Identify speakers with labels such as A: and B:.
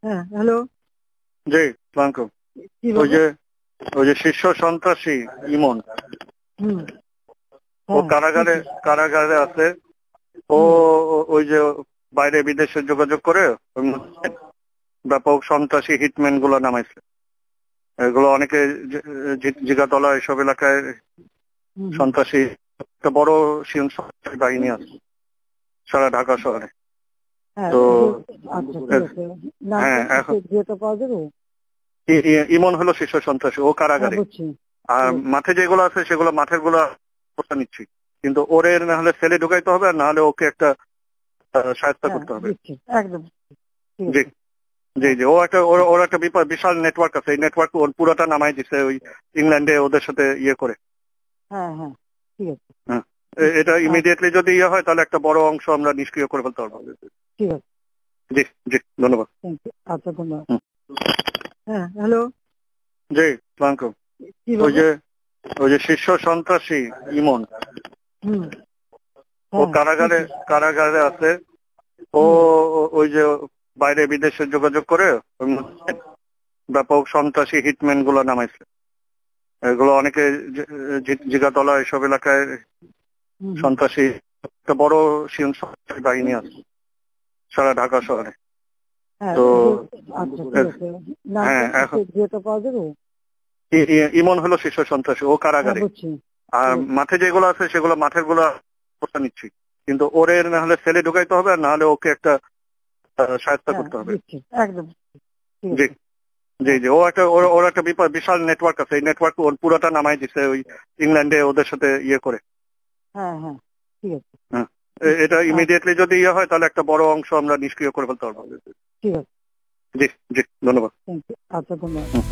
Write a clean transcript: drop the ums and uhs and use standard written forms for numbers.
A: হ্যাঁ, হ্যালো।
B: জি, সালামকুম।
A: কি
B: ওই
A: বলবো?
B: যে ওই যে শীর্ষ সন্ত্রাসী ইমন,
A: হুম।
B: ও
A: হ্যাঁ,
B: কারাগারে
A: শুনছি।
B: কারাগারে আছে। ও
A: হুম।
B: ওই যে বাইরে বিদেশে যোগাযোগ করে ওর মধ্যে ব্যাপক সন্ত্রাসী হিটম্যান গুলো নামাইছে। এগুলো অনেকে জিগাতলা এসব এলাকায়
A: হুম, হুম।
B: সন্ত্রাসী একটা বড় সন্ত্রাসী বাহিনী আছে সারা ঢাকা শহরে।
A: হ্যাঁ,
B: তো
A: আচ্ছা, ঠিক আছে। নামটা
B: হ্যাঁ,
A: একটু
B: এখন
A: যেতে পাওয়া যাবে?
B: ইমন হলো শীর্ষ সন্ত্রাসী, ও
A: হ্যাঁ,
B: কারাগারে।
A: বুঝছি।
B: আর
A: ঠিক আছে।
B: মাঠে যেগুলো আছে সেগুলো মাঠের গুলো ব্যবস্থা নিচ্ছি, কিন্তু ওরে না হলে সেলে ঢুকাইতে হবে, আর না হলে ওকে একটা সাহায্য
A: হ্যাঁ,
B: করতে হবে।
A: দিচ্ছি একদম। ঠিক
B: জি,
A: আছে।
B: জি,
A: হ্যাঁ,
B: জি। ও একটা ওর একটা বিশাল নেটওয়ার্ক আছে। এই নেটওয়ার্ক ওর পুরোটা নামাই দিছে ওই ইংল্যান্ডে ওদের সাথে ইয়ে করে।
A: হ্যাঁ, হ্যাঁ, ঠিক আছে।
B: হ্যাঁ, এটা ইমিডিয়েটলি যদি ইয়ে হয় তাহলে একটা বড় অংশ আমরা নিষ্ক্রিয় করে ফেলতে পারবো।
A: ঠিক আছে।
B: জি, জি, ধন্যবাদ।
A: Thank you. আচ্ছা, ধন্যবাদ।
B: হুম।
A: হ্যাঁ, হ্যালো।
B: জি, সালামকুম।
A: কি
B: ওই
A: বলবো?
B: যে ওই যে শীর্ষ সন্ত্রাসী ইমন,
A: হুম।
B: ও
A: হ্যাঁ, শুনছি।
B: কারাগারে আছে। ও
A: হুম।
B: ওই যে বাইরে বিদেশে যোগাযোগ করে ওর মধ্যে ব্যাপক সন্ত্রাসী হিটম্যান গুলো নামাইছে। এগুলো অনেকে জিগাতলা এসব এলাকায়
A: হুম, হুম।
B: সন্ত্রাসী একটা বড় সন্ত্রাসী বাহিনী আছে সারা ঢাকা শহরে।
A: হ্যাঁ,
B: তো
A: আচ্ছা, ঠিক আছে। নামটা
B: হ্যাঁ,
A: একটু
B: এখন
A: যেতে পাওয়া যাবে?
B: ইমন হলো শীর্ষ সন্ত্রাসী, ও
A: হ্যাঁ,
B: কারাগারে।
A: বুঝছি।
B: আর
A: ঠিক আছে।
B: মাঠে যেগুলো আছে সেগুলো মাঠের গুলো ব্যবস্থা নিচ্ছি, কিন্তু ওরে না হলে সেলে ঢুকাইতে হবে, আর না হলে ওকে একটা সাহায্য
A: হ্যাঁ,
B: করতে হবে।
A: দিচ্ছি একদম। ঠিক
B: জি,
A: আছে।
B: জি,
A: হ্যাঁ,
B: জি। ওর একটা বিশাল নেটওয়ার্ক আছে। এই নেটওয়ার্ক ওর পুরোটা নামাই দিছে ওই ইংল্যান্ডে ওদের সাথে ইয়ে করে।
A: হ্যাঁ, হ্যাঁ, ঠিক আছে।
B: হ্যাঁ, এটা ইমিডিয়েটলি যদি ইয়ে হয় তাহলে একটা বড় অংশ আমরা নিষ্ক্রিয় করে ফেলতে পারবো।
A: ঠিক আছে।
B: জি, জি, ধন্যবাদ।
A: Thank you. আচ্ছা, ধন্যবাদ।
B: হুম।